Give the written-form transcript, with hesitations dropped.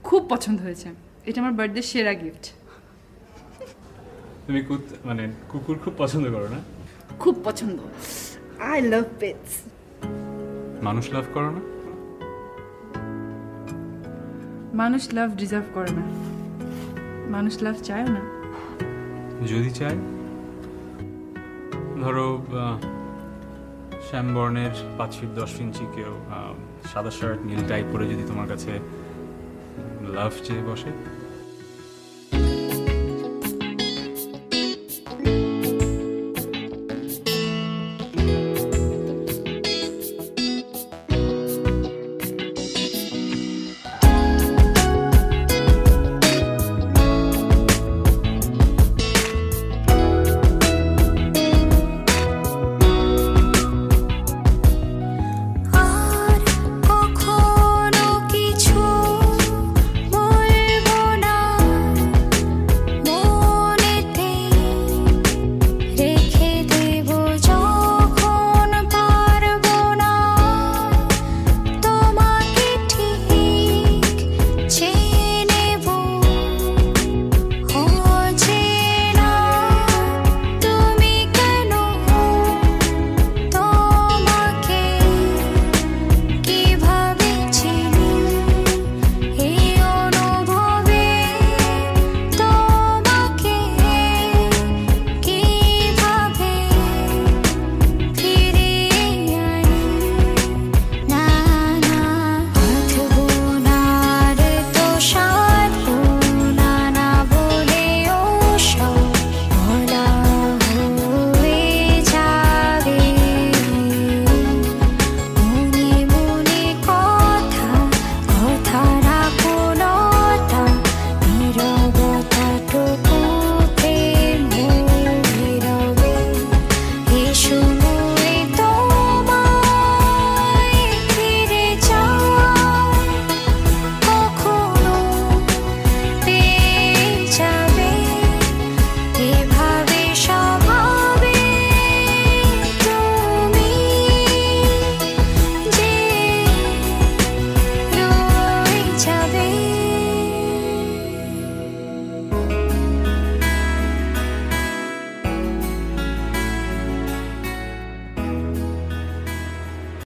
খুব পছন্দ হয়েছে, এটা আমার বার্থডে সেরা গিফট। তুমি মানে কুকুর খুব পছন্দ করো না? খুব পছন্দ, আই লাভ পেটস। মানুষ লাভ করো না? মানুষ লাভ ডিজার্ভ করে না, মানুষ লাভ চায়ও না। যদি চাই, ধরো শ্যামবর্ণের 5 ফিট 10 ইঞ্চি কেউ সাদা শার্ট নীল টাই পরে যদি তোমার কাছে লাভ চেয়ে বসে,